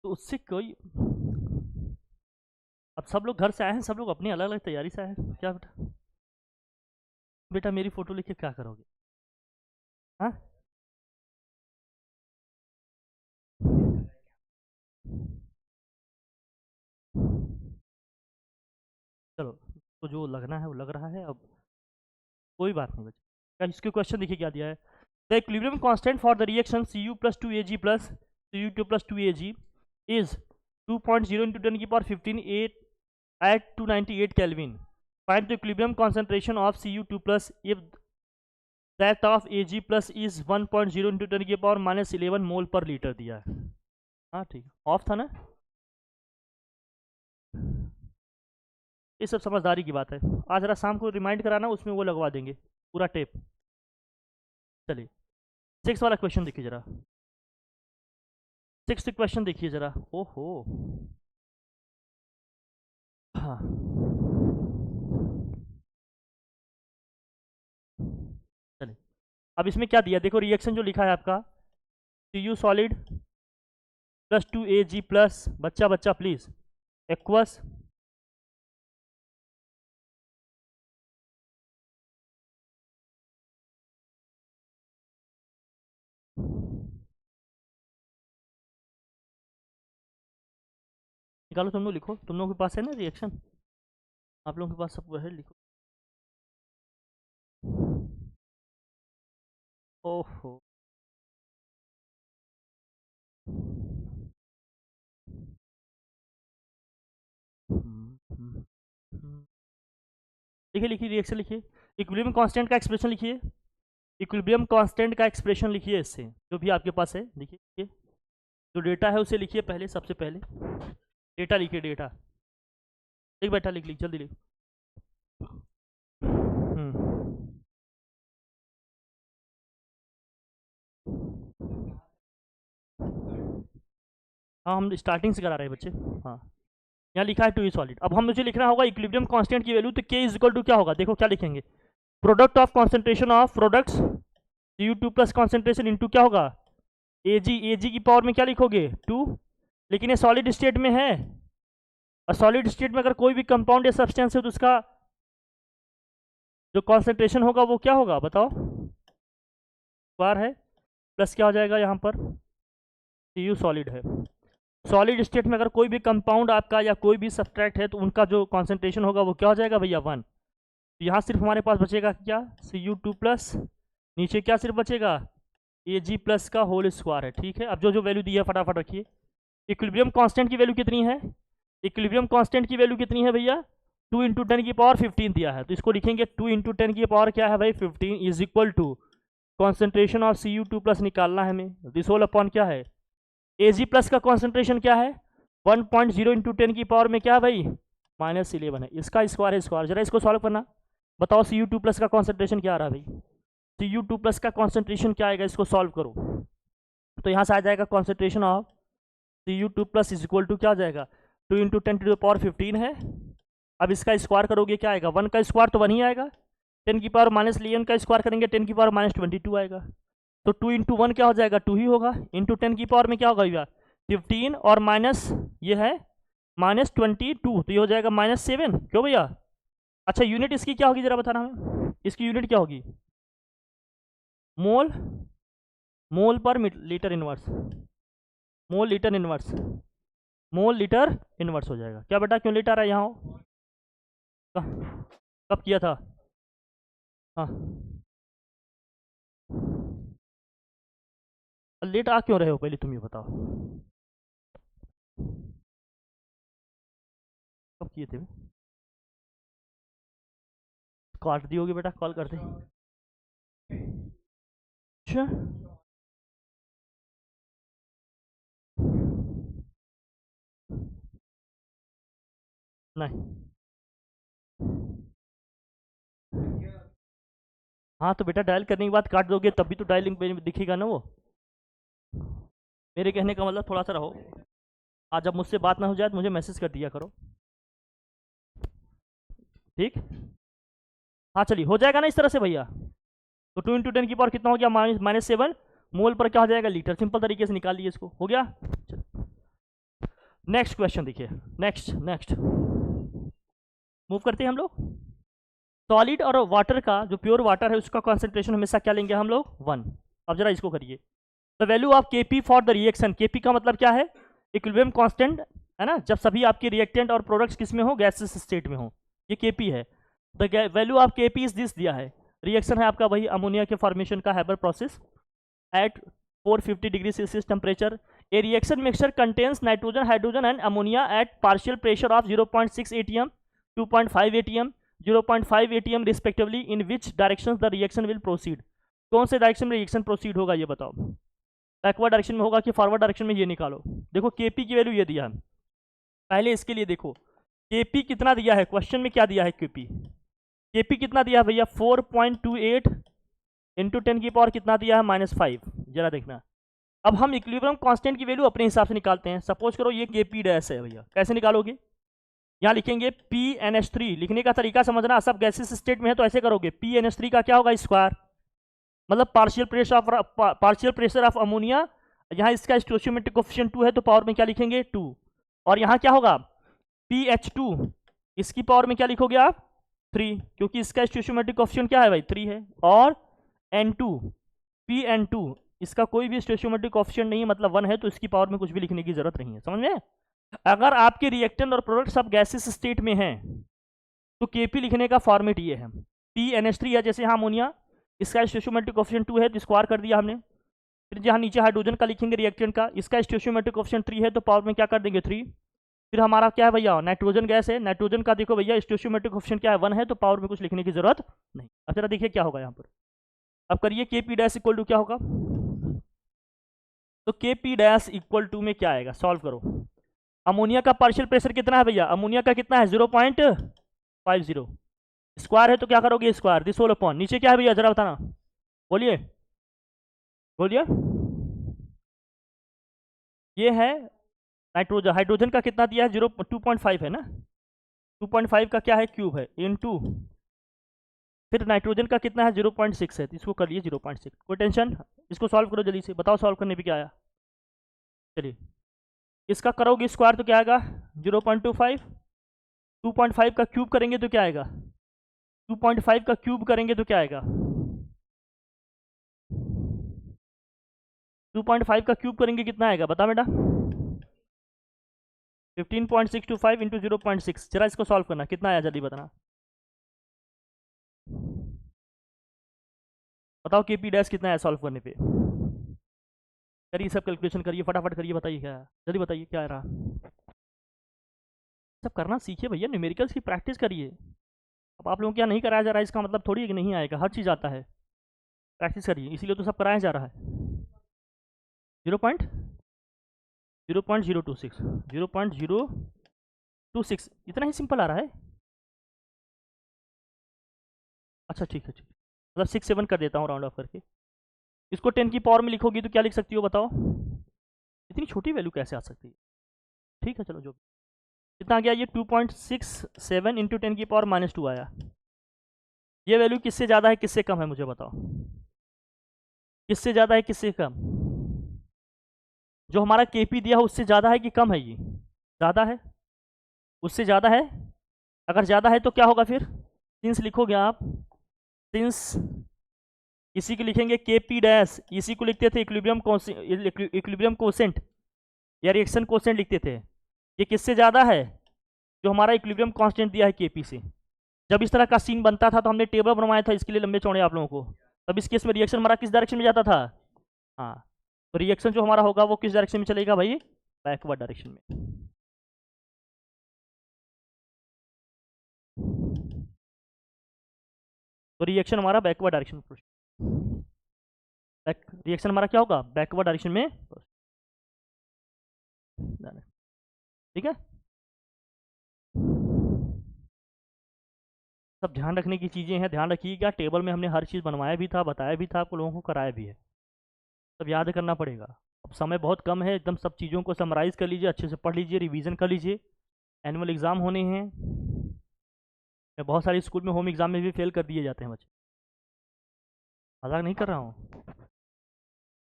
तो उससे कोई, अब सब लोग घर से आए हैं, सब लोग अपनी अलग अलग तैयारी से आए हैं। क्या बेटा, बेटा मेरी फोटो लेके क्या करोगे? हाँ, चलो, तो जो लगना है वो लग रहा है। अब कोई बात नहीं बच्चे। क्या इसके क्वेश्चन देखिए क्या दिया है। The equilibrium constant for the reaction Cu plus 2Ag plus Cu2 plus 2Ag is 2.0 into 10 की power 15 8 at 298 Kelvin. Find the equilibrium concentration of Cu2 plus if that of Ag plus is 1.0 into 10 की power -11 मोल पर litre दिया है। हाँ ठीक है, of था ना। ये सब समझदारी की बात है। आज जरा शाम को रिमाइंड कराना, उसमें वो लगवा देंगे पूरा टेप। चलिए 6 वाला क्वेश्चन देखिए जरा। 6th क्वेश्चन देखिए जरा। ओहो, हाँ, चलिए अब इसमें क्या दिया देखो। रिएक्शन जो लिखा है आपका, Cu solid plus 2Ag plus, बच्चा बच्चा प्लीज, एक्वस निकालो। तुम लोग लिखो, तुम लोगों के पास है ना रिएक्शन, आप लोगों के पास सब है, लिखो। ओहो, लिखिए लिखिए रिएक्शन लिखिए। इक्विलिब्रियम कांस्टेंट का एक्सप्रेशन लिखिए। इक्विलिब्रियम कांस्टेंट का एक्सप्रेशन लिखिए, इससे जो भी आपके पास है लिखिए। जो डेटा है उसे लिखिए पहले, सबसे पहले डेटा लिखिए। डेटा लिख बैठा, लिख लिख जल्दी लिख। हाँ, हम स्टार्टिंग से करा रहे हैं बच्चे। हाँ, यहाँ लिखा है 2 सॉलिड। अब हम मुझे लिखना होगा इक्विलिब्रियम कांस्टेंट की वैल्यू, तो K इज इक्वल टू क्या होगा देखो, क्या लिखेंगे। Product of concentration of products Cu2 plus concentration into क्या होगा, Ag की पावर में क्या लिखोगे 2। लेकिन ये सॉलिड स्टेट में है, और सॉलिड स्टेट में अगर कोई भी कंपाउंड या सब्सटेंस है तो उसका जो कॉन्सेंट्रेशन होगा वो क्या होगा बताओ, स्क्वायर है, प्लस क्या हो जाएगा यहाँ पर, Cu सॉलिड है। सॉलिड स्टेट में अगर कोई भी कंपाउंड आपका या कोई भी सब्सट्रैक्ट है तो उनका जो कॉन्सेंट्रेशन होगा वो क्या हो जाएगा भैया 1। तो यहाँ सिर्फ हमारे पास बचेगा क्या, Cu2 प्लस, नीचे क्या सिर्फ बचेगा Ag प्लस का होल स्क्वायर है। ठीक है, अब जो जो वैल्यू दी है फटाफट रखिए। इक्विलिब्रियम कांस्टेंट की वैल्यू कितनी है, इक्विलिब्रियम कांस्टेंट की वैल्यू कितनी है भैया, 2 इंटू 10 की पावर 15 दिया है, तो इसको लिखेंगे 2 इंटू 10 की पावर क्या है भाई 15 is equal to concentration of Cu2 plus निकालना है हमें, दिस होल अपॉन क्या है Ag प्लस का कॉन्सेंट्रेशन क्या है 1.0 इंटू 10 की पावर में क्या है भाई -11 है, इसका स्क्वायर है स्क्वायर। जरा इसको सॉल्व करना, बताओ Cu2 प्लस का कॉन्सेंट्रेशन क्या आ रहा है भाई, Cu2 प्लस का कॉन्सेंट्रेशन क्या आएगा, इसको सॉल्व करो। तो यहाँ से आ जाएगा concentration of Cu2 plus is equal to क्या आ जाएगा 2 इंटू 10 टू द पावर 15 है। अब इसका स्क्वायर करोगे क्या आएगा, 1 का स्क्वायर तो 1 ही आएगा, 10 की पावर -11 का स्क्वायर करेंगे 10 की पावर -22 आएगा। तो 2 इंटू 1 क्या हो जाएगा 2 ही होगा, इंटू 10 की पावर में क्या होगा भैया 15 और माइनस ये है -22, तो ये हो जाएगा -7। क्यों भैया, अच्छा यूनिट इसकी क्या होगी जरा बताना हमें, इसकी यूनिट क्या होगी, मोल, मोल पर litre inverse, mole litre inverse, mole litre inverse हो जाएगा। क्या बेटा क्यों लेट आ रहा है यहाँ, कब किया था, हाँ लेट आ क्यों रहे हो पहले तुम ये बताओ, कब किए थे, काट दी होगी बेटा कॉल करते। अच्छा नहीं, हाँ तो बेटा डायल करने के बाद काट दोगे तभी तो डायलिंग पे दिखेगा ना वो। मेरे कहने का मतलब थोड़ा सा रहो, आज जब मुझसे बात ना हो जाए तो मुझे मैसेज कर दिया करो, ठीक। हाँ चलिए हो जाएगा ना इस तरह से भैया। तो 2 इंटू 10 की पावर कितना हो गया -7 मोल पर क्या हो जाएगा लीटर, सिंपल तरीके से निकाल लिए इसको, हो गया। नेक्स्ट क्वेश्चन देखिए, नेक्स्ट नेक्स्ट मूव करते हैं हम लोग। सॉलिड और वाटर का जो प्योर वाटर है उसका कॉन्सेंट्रेशन हमेशा क्या लेंगे हम लोग, 1। अब जरा इसको करिए, the value of Kp for the reaction, Kp का मतलब क्या है, इक्विलिब्रियम कांस्टेंट है ना, जब सभी आपके रिएक्टेंट और प्रोडक्ट्स किस में हो, गैसेस स्टेट में हो, ये Kp है। The value of Kp is this दिया है, रिएक्शन है आपका वही अमोनिया के फॉर्मेशन का Haber process at 450 degree Celsius temperature. A reaction mixture contains nitrogen, hydrogen and ammonia at partial pressure of 0.6 atm, 2.5 atm, 0.5 atm respectively, in which direction the reaction will proceed. कौन से direction में reaction proceed होगा ये बताओ, backward direction में होगा कि forward direction में, ये निकालो। देखो Kp की वैल्यू ये दिया है, पहले इसके लिए देखो Kp कितना दिया है, क्वेश्चन में क्या दिया है Kp कितना दिया है भैया, 4.28 इंटू 10 की पावर कितना दिया है, -5। जरा देखना, अब हम इक्विलिब्रियम कांस्टेंट की वैल्यू अपने हिसाब से निकालते हैं। सपोज करो ये Kp डैश है भैया, कैसे निकालोगे, यहाँ लिखेंगे PnH3, लिखने का तरीका समझना, सब गैसेस स्टेट में है तो ऐसे करोगे, PnH3 का क्या होगा, स्क्वायर, मतलब पार्शियल प्रेशर ऑफ अमोनिया, यहाँ इसका स्टोइचियोमेट्रिक कोएफिशिएंट 2 है तो पावर में क्या लिखेंगे 2, और यहाँ क्या होगा PH2, इसकी पावर में क्या लिखोगे आप 3, क्योंकि इसका स्टोइचियोमेट्रिक कोएफिशिएंट क्या है भाई 3 है, और N2 PN2, इसका कोई भी स्टोइचियोमेट्रिक कोएफिशिएंट नहीं है, मतलब 1 है, तो इसकी पावर में कुछ भी लिखने की जरूरत नहीं है, समझ में। अगर आपके रिएक्टेंट और प्रोडक्ट सब गैसेस स्टेट में हैं तो Kp लिखने का फॉर्मेट ये है, PnH3 है, जैसे यहाँ अमोनिया, इसका स्टोइचियोमेट्रिक कोएफिशिएंट 2 है तो स्क्वायर कर दिया हमने, फिर जहाँ नीचे हाइड्रोजन का लिखेंगे रिएक्टेंट का, इसका स्टोइचियोमेट्रिक कोएफिशिएंट 3 है तो पावर में क्या कर देंगे 3, फिर हमारा क्या है भैया नाइट्रोजन गैस है, नाइट्रोजन का देखो भैया स्टोइचियोमेट्रिक कोएफिशिएंट क्या है 1 है तो पावर में कुछ लिखने की जरूरत नहीं। अब जरा देखिए क्या होगा यहाँ पर, अब करिए Kp डैश इक्वल टू क्या होगा, तो Kp डैश इक्वल टू में क्या आएगा, सॉल्व करो। अमोनिया का पार्शियल प्रेशर कितना है भैया, अमोनिया का कितना है 0.50, स्क्वायर है तो क्या करोगे स्क्वायर, दिस होल अपॉन, नीचे क्या है भैया जरा बताना, बोलिए बोलिए, ये है नाइट्रोजन, हाइड्रोजन का कितना दिया है 2.5 है ना, 2.5 का क्या है क्यूब है इनटू, फिर नाइट्रोजन का कितना है 0.6 है तो इसको कर लिए 0.6, कोई टेंशन, इसको सॉल्व करो जल्दी से, बताओ सॉल्व करने पे क्या आया, चलिए इसका करोगे स्क्वायर तो क्या आएगा 0.25, 2.5 का क्यूब करेंगे तो क्या आएगा, 2.5 का क्यूब करेंगे तो क्या आएगा, 2.5 का क्यूब करेंगे कितना आएगा बता बेटा, 15.625 इंटू 0.6, जरा इसको सॉल्व करना कितना आया जल्दी बताना, बताओ Kp डैश कितना है सॉल्व करने पे, करिए सब कैलकुलेशन करिए फटाफट करिए, बताइए क्या है जल्दी बताइए क्या आ रहा, सब करना सीखिए भैया, न्यूमेरिकल्स की प्रैक्टिस करिए। अब आप लोगों को क्या नहीं कराया जा रहा है इसका मतलब थोड़ी है कि नहीं आएगा, हर चीज़ आता है, प्रैक्टिस करिए, इसीलिए तो सब कराया जा रहा है। 0.026 0.026 इतना ही सिंपल आ रहा है, अच्छा ठीक है ठीक, मतलब 6-7 कर देता हूँ राउंड ऑफ करके, इसको 10 की पावर में लिखोगी तो क्या लिख सकती हो बताओ, इतनी छोटी वैल्यू कैसे आ सकती है, ठीक है चलो जो कितना आ गया ये 2.67 इंटू 10 की पावर -2 आया, ये वैल्यू किससे ज़्यादा है किससे कम है मुझे बताओ, किससे ज़्यादा है किससे कम, जो हमारा Kp दिया है उससे ज़्यादा है कि कम है, ये ज़्यादा है, उससे ज़्यादा है, अगर ज़्यादा है तो क्या होगा फिर, सिंस लिखोगे आप, सिंस इसी को लिखेंगे Kp डैश, इसी को लिखते थे इक्विलिब्रियम कोसेंट या रिएक्शन कोसेंट लिखते थे, ये किससे ज़्यादा है, जो हमारा इक्विलिब्रियम कांस्टेंट दिया है Kp से। जब इस तरह का सीन बनता था तो हमने टेबल बनवाया था इसके लिए लंबे चौड़े आप लोगों को, तब इस केस में रिएक्शन हमारा किस डायरेक्शन में जाता था, हाँ तो रिएक्शन जो हमारा होगा वो किस डायरेक्शन में चलेगा भाई, बैकवर्ड डायरेक्शन में। तो रिएक्शन हमारा बैकवर्ड डायरेक्शन में, रिएक्शन हमारा क्या होगा बैकवर्ड डायरेक्शन में, ठीक है। सब ध्यान रखने की चीज़ें हैं, ध्यान रखिएगा, टेबल में हमने हर चीज़ बनवाया भी था, बताया भी था, आपको लोगों को कराया भी है, सब याद करना पड़ेगा। अब समय बहुत कम है, एकदम सब चीज़ों को समराइज़ कर लीजिए, अच्छे से पढ़ लीजिए, रिवीजन कर लीजिए, एनुअल एग्ज़ाम होने हैं, बहुत सारे स्कूल में होम एग्ज़ाम में भी फेल कर दिए जाते हैं बच्चे, मजाक नहीं कर रहा हूँ,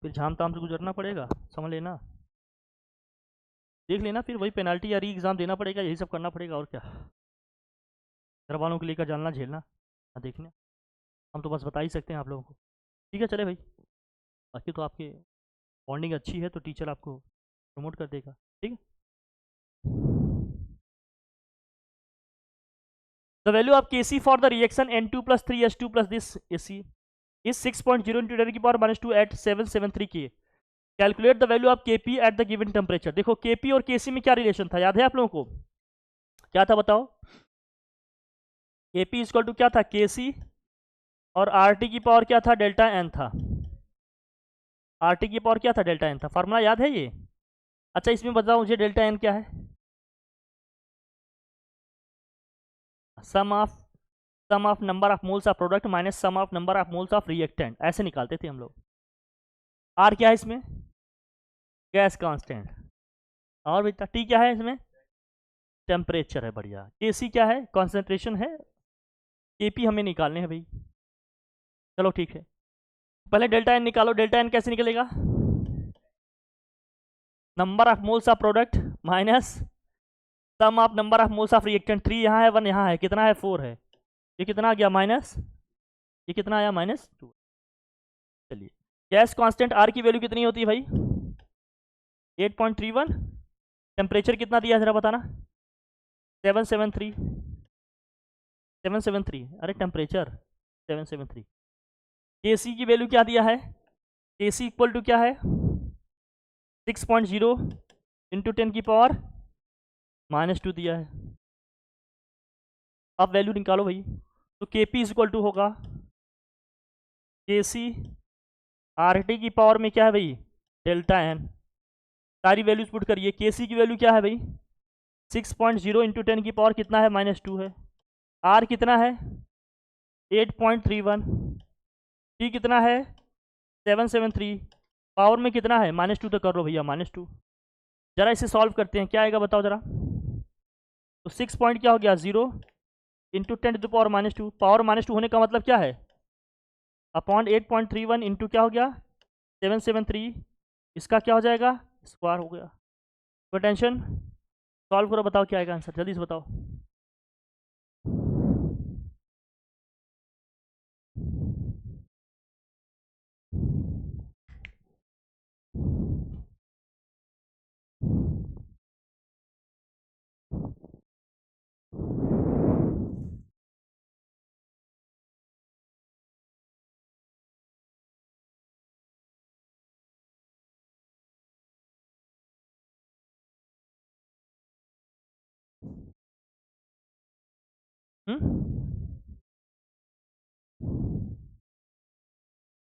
फिर झाम ताम से गुजरना पड़ेगा, समझ लेना। देख लेना, फिर वही पेनाल्टी या री एग्ज़ाम देना पड़ेगा, यही सब करना पड़ेगा और क्या। घर वालों को लेकर जाना झेलना ना देखने, हम तो बस बता ही सकते हैं आप लोगों को। ठीक है चले भाई, बाकी तो आपके बॉन्डिंग अच्छी है तो टीचर आपको प्रमोट कर देगा। ठीक है। The value of Kc for the reaction N2+3H2 plus this Ac is 6.0 into 10 की power -2 at 773 K। Calculate the value of Kp at the given temperature. देखो Kp और Kc में क्या रिलेशन था, याद है आप लोगों को? क्या था बताओ? Kp इक्वल टू क्या था, Kc, और RT की पावर क्या था, डेल्टा एन था। RT की पावर क्या था, डेल्टा एन था। फार्मूला याद है ये? अच्छा इसमें बताओ मुझे डेल्टा एन क्या है? Sum of number of moles of product minus sum of number of moles of reactant, ऐसे निकालते थे हम लोग। आर क्या है इसमें? Gas constant. और बेटा टी क्या है इसमें? टेम्परेचर है, बढ़िया। केसी क्या है, कॉन्सेंट्रेशन है। केपी हमें निकालने हैं भाई। चलो ठीक है, पहले डेल्टा एन निकालो। डेल्टा एन कैसे निकलेगा? Number of moles of product minus sum of number of moles of reactant. 3 यहाँ है, 1 यहाँ है, कितना है, 4 है। ये कितना आ गया, माइनस, ये कितना आया, -2। चलिए, गैस कांस्टेंट आर की वैल्यू कितनी होती है भाई? 8.31। टेम्परेचर कितना दिया है जरा बताना? 773। 773, अरे टेम्परेचर 773। के सी की वैल्यू क्या दिया है? के सी इक्वल टू क्या है, 6.0 इंटू 10 की पावर -2 दिया है। अब वैल्यू निकालो भाई। तो के पी इक्वल टू होगा के सी आर टी की पावर में क्या है भाई, डेल्टा एन। सारी वैल्यूज पुट करिए। के सी की वैल्यू क्या है भाई, 6.0 इंटू 10 की पावर कितना है, -2 है। आर कितना है, 8.31। टी कितना है, 773। पावर में कितना है, -2, तो कर लो भैया -2। जरा इसे सॉल्व करते हैं, क्या आएगा बताओ जरा। तो 6 पॉइंट क्या हो गया, 0 into 10 to the power -2। Power -2 होने का मतलब क्या है, अपॉन 8.31 इंटू क्या हो गया, 773। इसका क्या हो जाएगा, स्क्वायर हो गया। कोई टेंशन, सॉल्व करो, बताओ क्या आएगा आंसर, जल्दी से बताओ।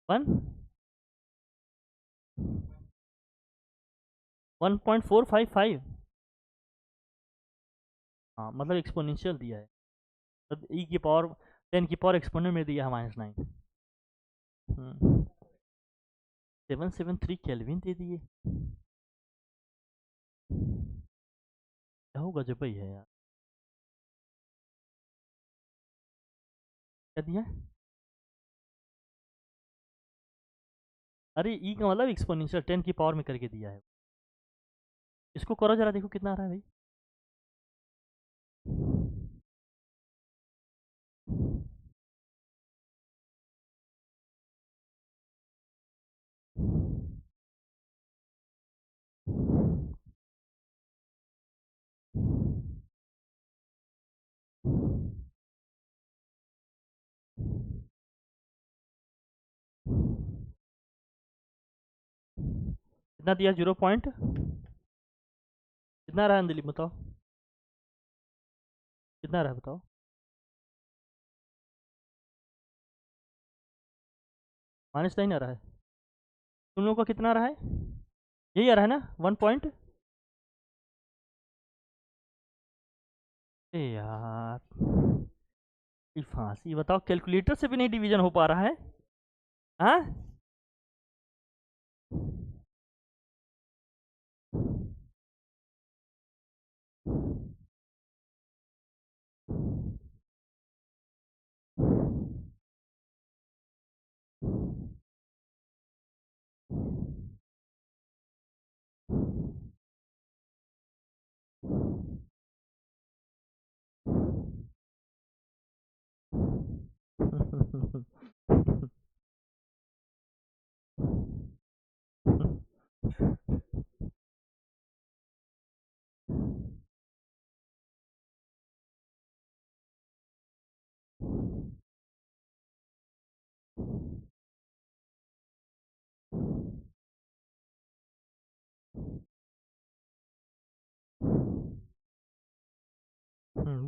वन 1.455। हाँ मतलब एक्सपोनेंशियल दिया है, तो ई की पावर 10 की पावर एक्सपोनेंट में दिया है -9। 773 केल्विन दे दिए, क्या होगा जब भाई है यार, क्या दिया है? अरे ई का मतलब एक्सपोनेंशियल 10 की पावर में करके दिया है। इसको करो जरा, देखो कितना आ रहा है भाई। कितना दिया, 0 पॉइंट कितना रहा है अंजलि बताओ, कितना रहा है बताओ। -9 आ रहा है। तुम लोगों का कितना रहा है, यही आ रहा है ना, 1 पॉइंट। ए यार, ये फांसी, बताओ कैलकुलेटर से भी नहीं डिवीजन हो पा रहा है। हाँ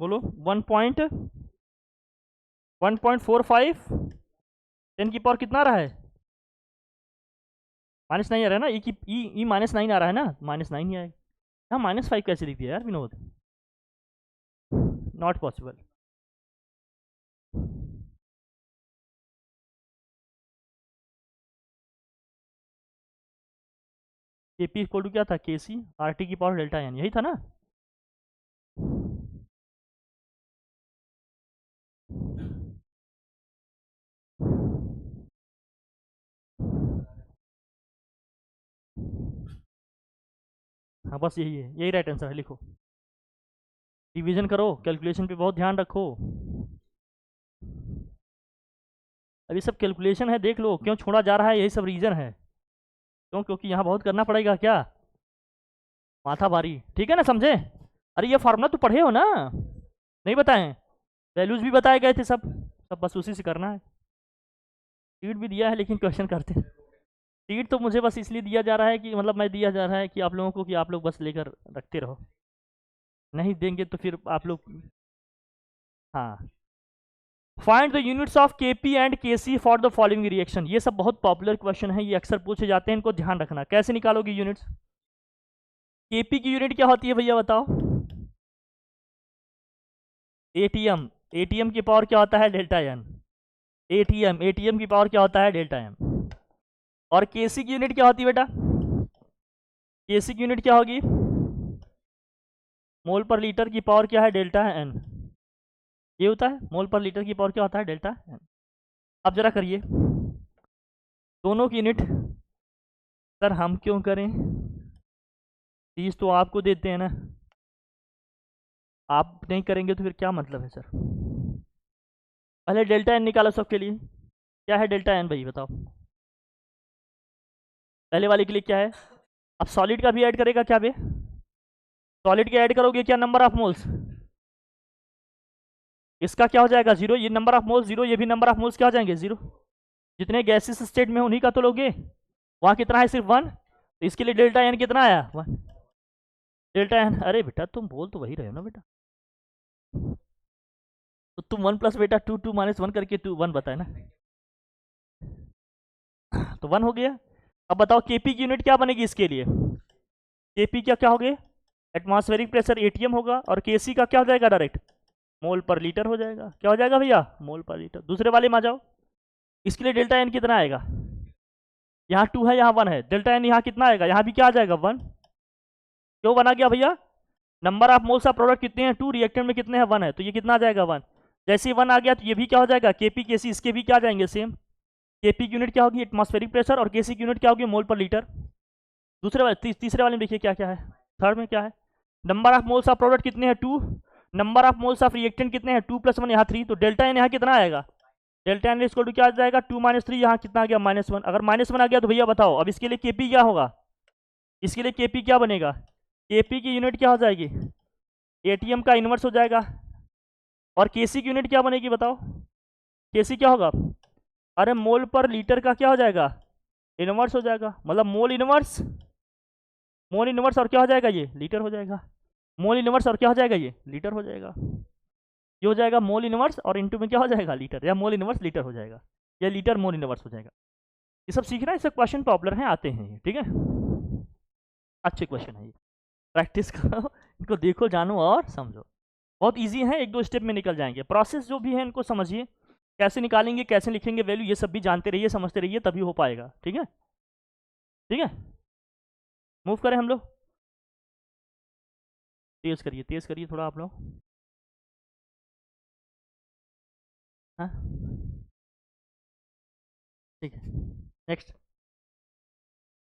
बोलो 1.45 10 की पावर कितना आ रहा है? -9 आ रहा है ना, ई -9 आ रहा है ना, -9 ही आएगा। हाँ -5 कैसे लिख दिया यार Vinod? Not possible. KP equal to क्या था? केसी आरटी की पावर डेल्टा एन, यही था ना? हाँ बस यही है, यही राइट आंसर है, लिखो। डिवीजन करो, कैलकुलेशन पे बहुत ध्यान रखो। अभी सब कैलकुलेशन है, देख लो क्यों छोड़ा जा रहा है, यही सब रीज़न है। क्यों? क्योंकि यहाँ बहुत करना पड़ेगा क्या, माथा भारी, ठीक है ना, समझे? अरे ये फार्मूला तो पढ़े हो ना, नहीं बताएं? वैल्यूज भी बताए गए थे सब, बस उसी से करना है। शीट भी दिया है लेकिन क्वेश्चन करते हैं। शीट तो मुझे बस इसलिए दिया जा रहा है कि मतलब मैं दिया जा रहा है कि आप लोगों को, कि आप लोग बस लेकर रखते रहो, नहीं देंगे तो फिर आप लोग। हाँ, find the units of KP and KC for the following reaction. ये सब बहुत पॉपुलर क्वेश्चन है, ये अक्सर पूछे जाते हैं, इनको ध्यान रखना। कैसे निकालोगे यूनिट्स? केपी की यूनिट क्या होती है भैया बताओ? एटीएम। एटीएम की पावर क्या होता है? Delta N. एटीएम की पावर क्या होता है? Delta M. और केसी की यूनिट क्या होती है बेटा? केसी की यूनिट क्या होगी? मोल पर लीटर की पावर क्या है? Delta N. ये होता है मोल पर लीटर की पावर क्या होता है? Delta N. अब जरा करिए दोनों की यूनिट। सर हम क्यों करें, चीज तो आपको देते हैं ना, आप नहीं करेंगे तो फिर क्या मतलब है सर? पहले डेल्टा एन निकालो सबके लिए। क्या है डेल्टा एन भाई बताओ? पहले वाले के लिए क्या है? अब सॉलिड का भी ऐड करेगा क्या बे? सॉलिड के ऐड करोगे क्या? Number of moles. इसका क्या हो जाएगा? 0। ये नंबर ऑफ मोल्स 0, ये भी नंबर ऑफ मोल्स क्या हो जाएंगे? 0। जितने गैसेस स्टेट में उन्हीं का तो लोगे। वहां कितना है? सिर्फ 1। तो इसके लिए डेल्टा एन कितना आया? 1 डेल्टा एन। अरे बेटा तुम बोल तो वही रहे हो ना बेटा, तो तुम 1 प्लस बेटा 2, 2 माइनस 1 करके 2 1 बताए ना, तो 1 हो गया। अब बताओ केपी की यूनिट क्या बनेगी इसके लिए? केपी क्या क्या हो गए? एटमॉस्फेरिक प्रेशर एटीएम होगा, और केसी का क्या हो जाएगा? डायरेक्ट मोल पर लीटर हो जाएगा। क्या हो जाएगा भैया? मोल पर लीटर। दूसरे वाले में आ जाओ, इसके लिए डेल्टा एन कितना आएगा? यहाँ 2 है, यहाँ 1 है, डेल्टा एन यहाँ कितना आएगा? यहाँ भी क्या आ जाएगा? 1। क्यों 1 आ गया भैया? Number of moles of product कितने हैं? 2, रिएक्टेंट में कितने हैं? 1 है, तो ये कितना आ जाएगा? 1। जैसे ही 1 आ गया तो ये भी क्या हो जाएगा? केपी केसी इसके भी क्या आ जाएंगे? सेम। केपी की यूनिट क्या होगी? एटमॉस्फेरिक प्रेशर, और केसी की यूनिट क्या होगी? मोल पर लीटर। दूसरे वाले तीसरे वाले में देखिए क्या क्या है, थर्ड में क्या है? Number of moles of product कितने हैं? 2। Number of moles of reactant कितने हैं? 2 + 1 यहाँ 3, तो डेल्टा एन यहाँ कितना आएगा? डेल्टा एन इक्वल टू क्या आ जाएगा? 2 - 3, यहाँ कितना आ गया? -1। अगर -1 आ गया तो भैया बताओ अब इसके लिए केपी क्या होगा? इसके लिए केपी क्या बनेगा? केपी की यूनिट क्या हो जाएगी? एटीएम का इन्वर्स हो जाएगा। और केसी की यूनिट क्या बनेगी बताओ? केसी क्या होगा? अरे मोल पर लीटर का क्या हो जाएगा? इनवर्स हो जाएगा, मतलब मोल इनवर्स। मोल इनवर्स और क्या हो जाएगा? ये लीटर हो जाएगा। मोल इनवर्स और क्या हो जाएगा? ये लीटर हो जाएगा। ये हो जाएगा मोल इनवर्स, और इनटू में क्या हो जाएगा? लीटर, या मोल इनवर्स लीटर हो जाएगा, या लीटर मोल इनवर्स हो जाएगा। ये सब सीखना, इससे क्वेश्चन पॉपुलर हैं, आते हैं, ठीक है, अच्छे क्वेश्चन है ये, प्रैक्टिस करो इनको, देखो, जानो और समझो। बहुत इजी है, 1-2 स्टेप में निकल जाएंगे। प्रोसेस जो भी है इनको समझिए, कैसे निकालेंगे, कैसे लिखेंगे वैल्यू, ये सब भी जानते रहिए, समझते रहिए, तभी हो पाएगा, ठीक है? ठीक है, मूव करें हम लोग। तेज करिए थोड़ा आप लोग। हाँ ठीक है, next.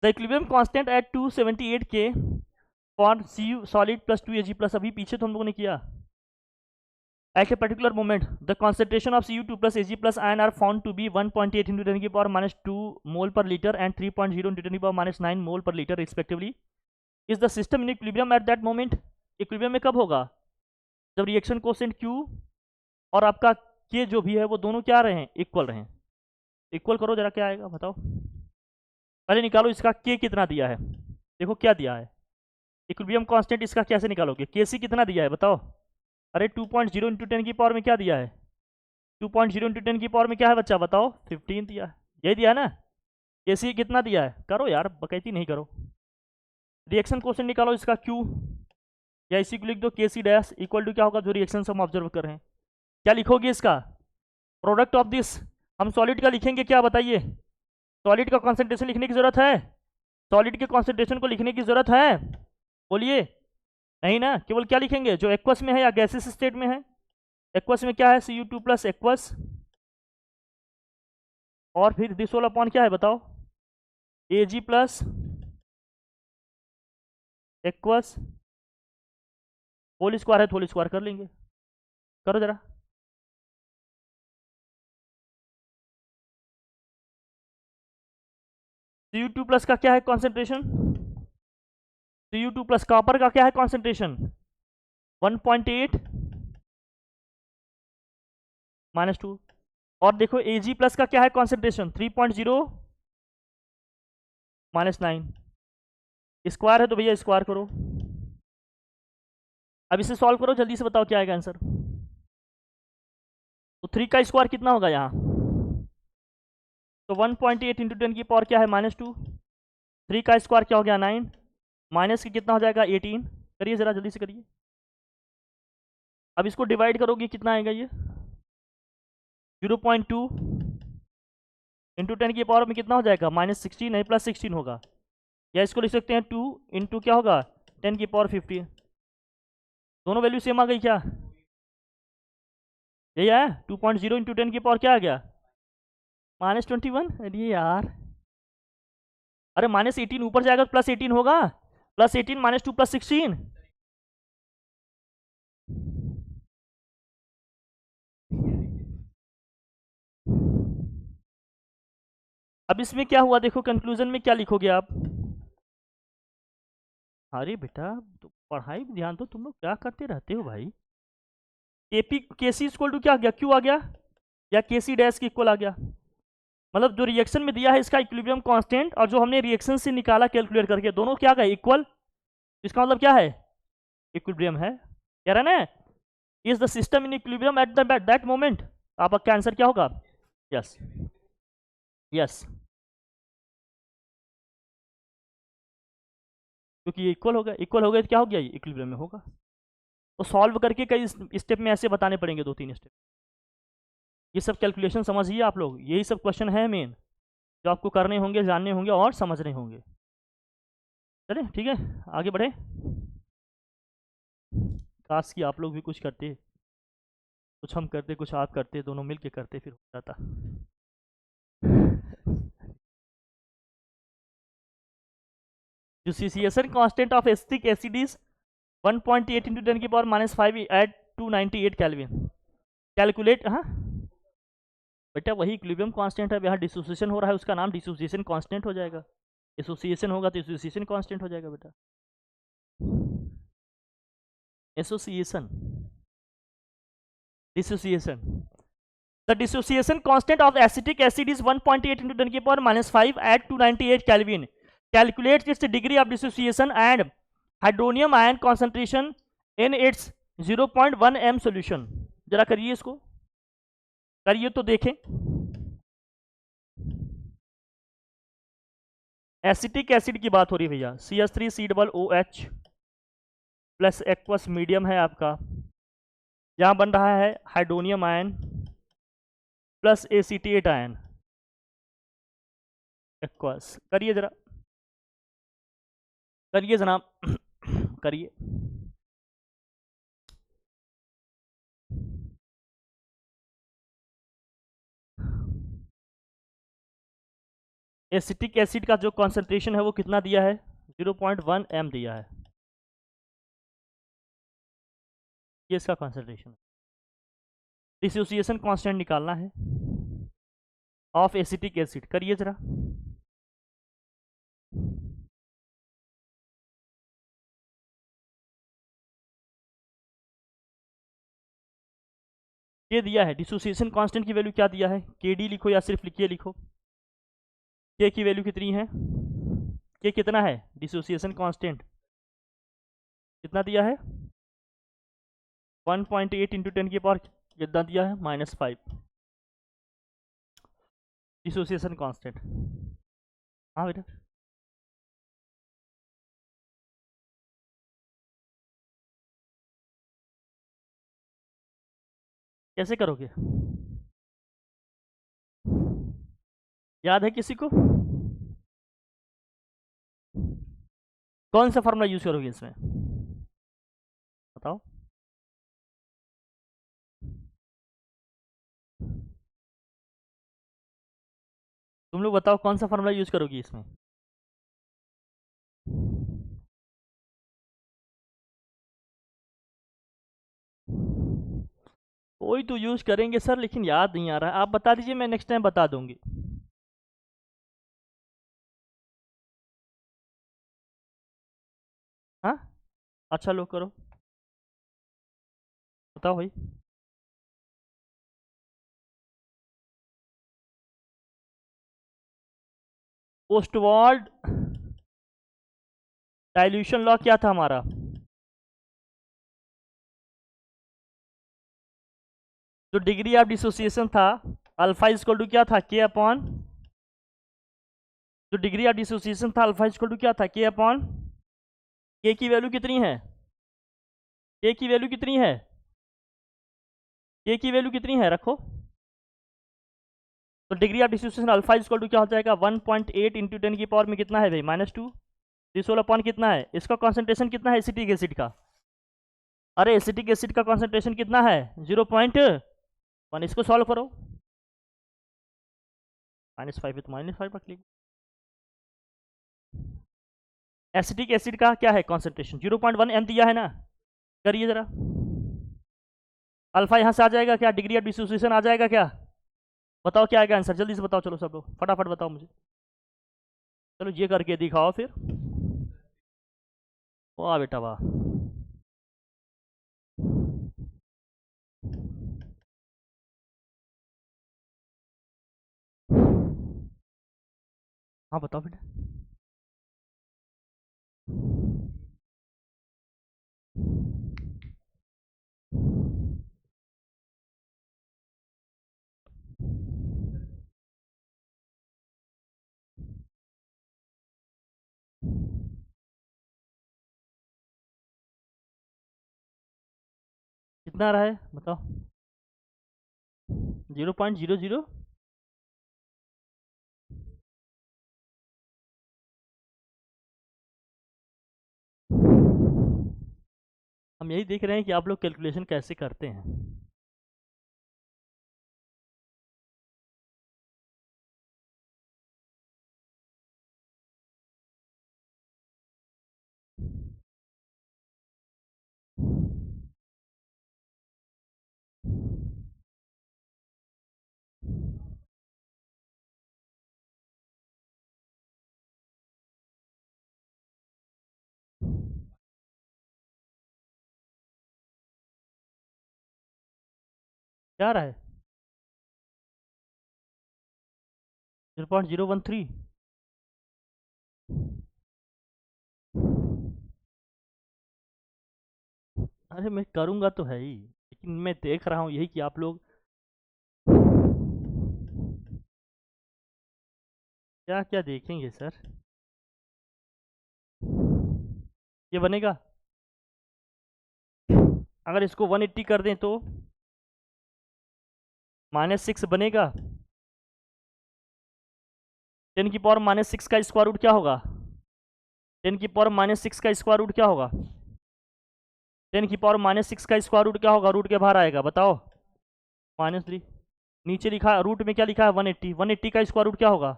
The equilibrium constant eight 278 K for Cu solid plus 2 Ag plus, अभी पीछे तो हम लोगों ने किया। At a particular moment, the concentration of Cu2 plus Ag plus ion are found to be 1.8 into 10 की पावर -2 मोल पर लीटर एंड 3.0 into 10 की पावर -9 मोल पर litre respectively. Is the system in equilibrium at that moment? Equilibrium में कब होगा? जब reaction quotient Q और आपका K जो भी है वो दोनों क्या रहे? इक्वल रहे। इक्वल करो जरा, क्या आएगा बताओ? पहले निकालो इसका K कितना दिया है, देखो क्या दिया है। इक्विलिब्रियम कांस्टेंट इसका कैसे निकालोगे? Kc कितना दिया है बताओ? अरे 2.0 इंटू 10 की पावर में क्या दिया है? 2.0 इंटू 10 की पावर में क्या है बच्चा, बताओ? 15 दिया है, यही दिया है ना? केसी कितना दिया है? करो यार, बकैती नहीं करो। रिएक्शन क्वेश्चन निकालो इसका क्यू, या इसी को लिख दो के सी डैश इक्वल टू क्या होगा, जो रिएक्शन हम ऑब्जर्व कर रहे हैं। क्या लिखोगे इसका? Product of this. हम सॉलिड का लिखेंगे क्या, बताइए? सॉलिड का कॉन्सेंट्रेशन लिखने की जरूरत है? सॉलिड के कॉन्सेंट्रेशन को लिखने की जरूरत है? बोलिए। नहीं ना, केवल क्या लिखेंगे, जो एक्वस में है या गैसेस स्टेट में है। एक्वस में क्या है, Cu2 प्लस एक्वस, और फिर दिस वाला अपॉन क्या है बताओ, Ag plus aqueous whole square है, होल स्क्वायर कर लेंगे। करो जरा। Cu2 प्लस का क्या है कॉन्सेंट्रेशन? Cu2 प्लस कॉपर का क्या है कॉन्सेंट्रेशन? 1.8 -2। और देखो Ag प्लस का क्या है कॉन्सेंट्रेशन? 3.0 -9। स्क्वायर है तो भैया स्क्वायर करो। अब इसे सॉल्व करो, जल्दी से बताओ क्या आएगा आंसर। तो 3 का स्क्वायर कितना होगा यहाँ? तो 1.8 इंटू 10 की पावर क्या है, -2। 3 का स्क्वायर क्या हो गया, 9। माइनस के कितना हो जाएगा, 18। करिए ज़रा जल्दी से करिए। अब इसको डिवाइड करोगे कितना आएगा ये? 0.2 इंटू 10 की पावर में कितना हो जाएगा, -16 नहीं +16 होगा। या इसको लिख सकते हैं 2 इंटू क्या होगा, 10 की पावर 50। दोनों वैल्यू सेम आ गई क्या? यही है 2.0 इंटू 10 की पावर क्या आ गया, -21। अरे यार, अरे -18 ऊपर जाएगा तो +18 होगा, +18 -2 +16। अब इसमें क्या हुआ देखो, कंक्लूजन में क्या लिखोगे आप? अरे बेटा तो पढ़ाई में ध्यान दो, तुम लोग क्या करते रहते हो भाई? केपी केसी इक्वल टू क्या आ गया, क्यू आ गया, या केसी डैश के इक्वल आ गया। मतलब जो रिएक्शन में दिया है इसका इक्विलिब्रियम कांस्टेंट, और जो हमने रिएक्शन से निकाला कैलकुलेट करके, दोनों क्या गए, इक्वल। इसका मतलब क्या है, इक्विलिब्रियम है। कह रहा है ना, is the system in equilibrium at that moment. आपका आंसर क्या होगा? यस यस, क्योंकि ये इक्वल हो गया तो क्या हो गया, ये इक्विलिब्रियम में होगा। तो सॉल्व करके कई स्टेप में ऐसे बताने पड़ेंगे, 2-3 स्टेप। ये सब कैलकुलेशन समझिए आप लोग, यही सब क्वेश्चन है मेन, जो आपको करने होंगे, जानने होंगे और समझने होंगे। चले ठीक है, आगे बढ़े। काश कि आप लोग भी कुछ करते, कुछ हम करते, कुछ आप करते, दोनों मिल के करते, फिर हो जाता। Dissociation constant of acetic acid is 1.8 into 10 की पावर -5 एट 298 केल्विन। कैलकुलेट। हाँ बेटा, वही इक्विलिब्रियम कांस्टेंट है, यहाँ डिसोसिएशन हो रहा है, उसका नाम डिसोसिएशन कांस्टेंट हो जाएगा। एसोसिएशन होगा तो एसोसिएशन कांस्टेंट हो जाएगा बेटा। Association, dissociation. The dissociation constant of acetic acid is 1.8 into 10 to the power -5 at 298 Kelvin. Calculate its degree of dissociation and hydronium ion concentration in its 0.1 m solution. जरा करिए इसको, करिए तो देखें। एसिटिक एसिड की बात हो रही है भैया, CH3COOH प्लस एक्वस मीडियम है आपका, यहाँ बन रहा है hydronium ion plus acetate ion aqueous. करिए जरा, करिए जनाब करिए। एसिटिक एसिड का जो कॉन्सेंट्रेशन है वो कितना दिया है, 0.1 m दिया है, ये इसका कॉन्सेंट्रेशन। डिसोसिएशन कांस्टेंट निकालना है ऑफ एसिटिक एसिड, करिए जरा। ये दिया है डिसोसिएशन कांस्टेंट की वैल्यू क्या दिया है, KD लिखो या सिर्फ लिखिए, लिखो K की वैल्यू कितनी है, K कितना है, डिसोसिएशन कांस्टेंट कितना दिया है, 1.8 इंटू 10 की पावर कितना दिया है, -5 डिसोसिएशन कांस्टेंट। हाँ बेटा, कैसे करोगे, याद है किसी को? कौन सा फार्मूला यूज करोगे इसमें, बताओ? तुम लोग बताओ कौन सा फार्मूला यूज करोगी इसमें? कोई तो यूज करेंगे सर, लेकिन याद नहीं आ रहा है, आप बता दीजिए, मैं नेक्स्ट टाइम बता दूंगी। हाँ, अच्छा लो करो, बताओ भाई। पोस्टवाल्ड डाइल्यूशन लॉ क्या था हमारा? जो डिग्री ऑफ डिसोसिएशन था अल्फा इक्वल टू क्या था, के अपॉन, जो डिग्री ऑफ डिसोसिएशन था अल्फा इक्वल टू क्या था, के अपॉन, के की वैल्यू कितनी है, के की वैल्यू कितनी है, के की वैल्यू कितनी है रखो। तो degree of dissociation alpha equal to क्या हो जाएगा, 1.8 इंटू 10 की पावर में कितना है भाई, -2, रिसोल अपॉन कितना है, इसका कॉन्सेंट्रेशन कितना है एसिटिक एसिड का, अरे एसिटिक एसिड का कॉन्सेंट्रेशन कितना है, 0.1, इसको सॉल्व करो, -5 है तो -5 रख लीजिए। एसिटिक एसिड का क्या है कॉन्सेंट्रेशन, 0.1 m दिया है ना, करिए जरा, अल्फा यहाँ से आ जाएगा क्या, डिग्री ऑफ डिसोसिएशन आ जाएगा क्या, बताओ क्या आएगा आंसर, जल्दी से बताओ, चलो सब लोग फटाफट बताओ मुझे, चलो ये करके दिखाओ फिर, वाह बेटा वाह। हाँ बताओ बेटा, कितना रहा है बताओ, 0.00, हम यही देख रहे हैं कि आप लोग कैलकुलेशन कैसे करते हैं। क्या रहा है, 0.013, अरे मैं करूँगा तो है ही, लेकिन मैं देख रहा हूँ यही कि आप लोग क्या क्या देखेंगे सर, ये बनेगा, अगर इसको 180 कर दें तो -6 बनेगा, 10 की पावर -6 का स्क्वायर रूट क्या होगा, 10 की पावर -6 का स्क्वायर रूट क्या होगा, 10 की पावर -6 का स्क्वायर रूट क्या होगा, रूट के बाहर आएगा बताओ, -3, नीचे लिखा रूट में क्या लिखा है, 180, 180 का स्क्वायर रूट क्या होगा,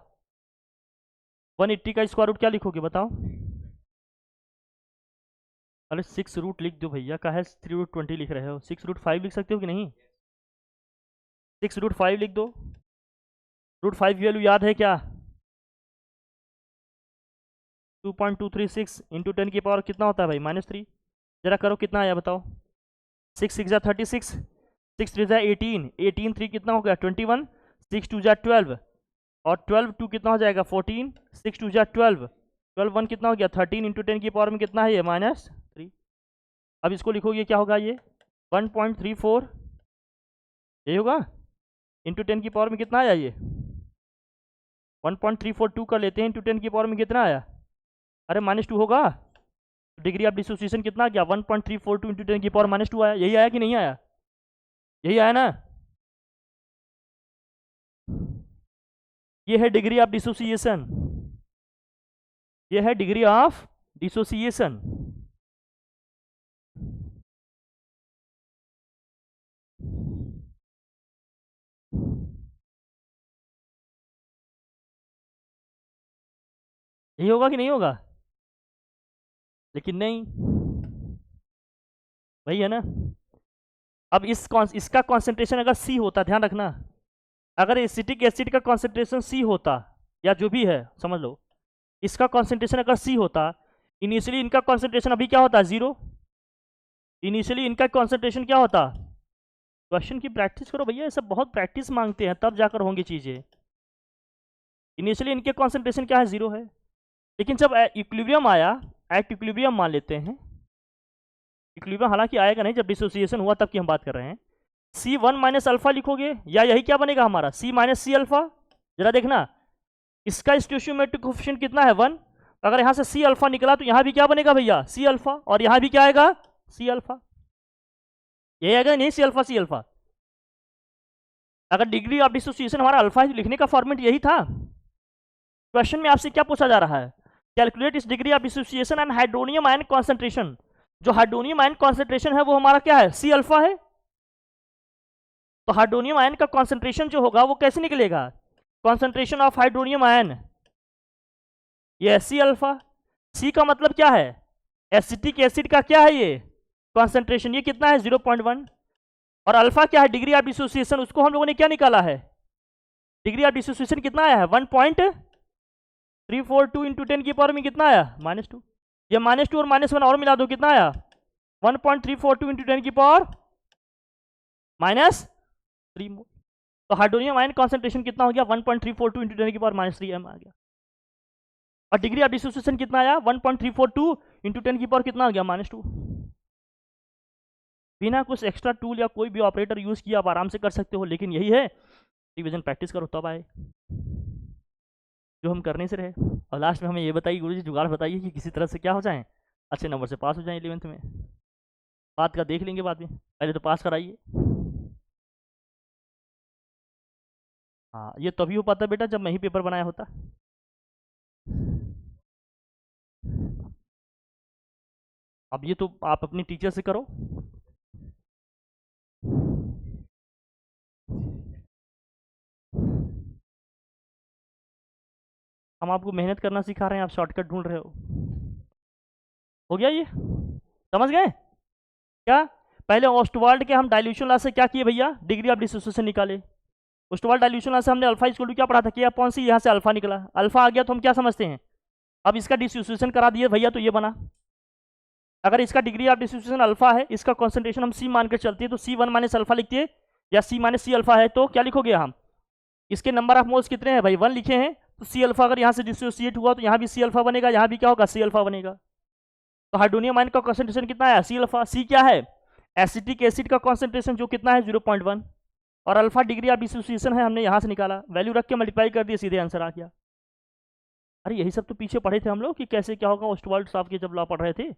180 का स्क्वायर रूट क्या लिखोगे बताओ, अरे 6 रूट लिख दो भैया, का है 3√20 लिख रहे हो, 6√5 लिख सकते हो कि नहीं, 6√5 लिख दो, √5 की वैल्यू याद है क्या, 2.236 इंटू 10 की पावर कितना होता है भाई, -3, जरा करो कितना आया बताओ, 6 6 36, 6 3 18, 18 3 कितना हो गया 21, 6 2 12, और 12 2 कितना हो जाएगा 14, 6 2 12, 12 1 कितना हो गया 13 इंटू 10 की पावर में कितना है ये, -3, अब इसको लिखोगे क्या होगा ये 1.34 यही होगा, इंटू 10 की पावर में कितना आया ये 1.342 का लेते हैं, इंटू 10 की पावर में कितना आया, अरे -2 होगा। डिग्री ऑफ डिसोसिएशन कितना आ गया 1.342 इंटू 10 की पावर -2 आया। यही आया कि नहीं आया, यही आया ना। ये है डिग्री ऑफ डिसोसिएशन, ये है डिग्री ऑफ डिसोसिएशन। यही होगा कि नहीं होगा, लेकिन नहीं, वही है ना। अब इसका कॉन्सेंट्रेशन अगर सी होता, ध्यान रखना, अगर एसिटिक एसिड का कॉन्सेंट्रेशन सी होता या जो भी है समझ लो, इसका कॉन्सेंट्रेशन अगर सी होता, इनिशियली इनका कॉन्सेंट्रेशन अभी क्या होता, 0। इनिशियली इनका कॉन्सेंट्रेशन क्या होता, क्वेश्चन की प्रैक्टिस करो भैया, ये सब बहुत प्रैक्टिस मांगते हैं तब जाकर होंगी चीज़ें। इनिशियली इनके कॉन्सेंट्रेशन क्या है, 0 है, लेकिन जब इक्विलिब्रियम आया, एट इक्विलिब्रियम मान लेते हैं, इक्विलिब्रियम हालांकि आएगा नहीं, जब डिसोसिएशन हुआ तब की हम बात कर रहे हैं, C1 माइनस अल्फा लिखोगे या यही क्या बनेगा हमारा C माइनस सी अल्फा। जरा देखना, इसका स्टोइचियोमेट्रिक कोएफिशिएंट कितना है 1, अगर यहाँ से C अल्फा निकला तो यहाँ भी क्या बनेगा भैया C अल्फा, और यहाँ भी क्या आएगा C अल्फा, यही आएगा नहीं C अल्फा। अगर डिग्री ऑफ डिसोसिएशन हमारा अल्फा है, लिखने का फॉर्मेट यही था। क्वेश्चन में आपसे क्या पूछा जा रहा है, कैलकुलेट इस degree of dissociation and hydronium ion concentration. जो हाइड्रोनियम आयन कॉन्सेंट्रेशन है वो हमारा क्या है, C अल्फा है। तो हाइड्रोनियम आयन का कॉन्सेंट्रेशन जो होगा वो कैसे निकलेगा, कॉन्सेंट्रेशन ऑफ हाइड्रोनियम आयन, ये C अल्फा। C का मतलब क्या है, एसिटिक एसिड का क्या है ये कॉन्सेंट्रेशन, ये कितना है 0.1, और अल्फा क्या है डिग्री ऑफ डिसोसिएशन, उसको हम लोगों ने क्या निकाला है, डिग्री ऑफ डिसोसिएशन कितना आया है 1.342 इंटू 10 की पावर में कितना आया -2, ये -2 और -1 और मिला दो कितना आया 1.342 इंटू 10 की पावर -3 मोल। तो हाइड्रोनियम आयन कॉन्सेंट्रेशन कितना हो गया 1.342 इंटू 10 की पावर -3 m आ गया, और डिग्री ऑफ डिसोसिएशन कितना आया 1.342 इंटू 10 की पावर कितना आ गया -2। बिना कुछ एक्स्ट्रा टूल या कोई भी ऑपरेटर यूज किया आप आराम से कर सकते हो, लेकिन यही है रिवीजन प्रैक्टिस करो तब आए, जो हम करने से रहे। और लास्ट में हमें ये बताइए गुरुजी जुगाड़ बताइए कि किसी तरह से क्या हो जाए, अच्छे नंबर से पास हो जाए 11th में। बात का देख लेंगे बाद में, पहले तो पास कराइए। हाँ ये तभी हो पाता बेटा जब मैं ही पेपर बनाया होता। अब ये तो आप अपनी टीचर से करो। हम आपको मेहनत करना सिखा रहे हैं, आप शॉर्टकट ढूंढ रहे हो गया ये, समझ गए क्या। पहले ऑस्टवाल्ड के हम डाइल्यूशन लॉ से क्या किए भैया, डिग्री ऑफ डिसोसिएशन निकाले। ऑस्टवाल्ड डाइल्यूशन लॉ से हमने अल्फा इक्वल टू क्या पढ़ा था, कि अपॉन सी, यहाँ से अल्फा निकला, अल्फा आ गया तो हम क्या समझते हैं, अब इसका डिसोसिएशन करा दिए भैया तो ये बना। अगर इसका डिग्री ऑफ डिसोसिएशन अल्फा है, इसका कॉन्सेंट्रेशन हम सी मान कर चलते हैं, तो C1 माइनस अल्फा लिखते हैं, या C माइनस सी अल्फा है तो क्या लिखोगे हम, इसके नंबर ऑफ मोल्स कितने हैं भाई 1 लिखे हैं, तो C अल्फा अगर यहाँ से डिसोसिएट हुआ तो यहाँ भी C अल्फा बनेगा, यहाँ भी क्या होगा C अल्फा बनेगा। तो हाइड्रोनियम आयन का कॉन्सेंट्रेशन कितना है C अल्फा। C क्या है, एसिटिक एसिड का कॉन्सेंट्रेशन जो कितना है 0.1, और अल्फा डिग्री ऑफ डिसोसिएशन है, हमने यहाँ से निकाला, वैल्यू रख के मल्टीप्लाई कर दिया, सीधे आंसर आ गया। अरे यही सब तो पीछे पढ़े थे हम लोग कि कैसे क्या होगा, ओस्टवाल्ड साहब के जब लॉ पढ़ रहे थे।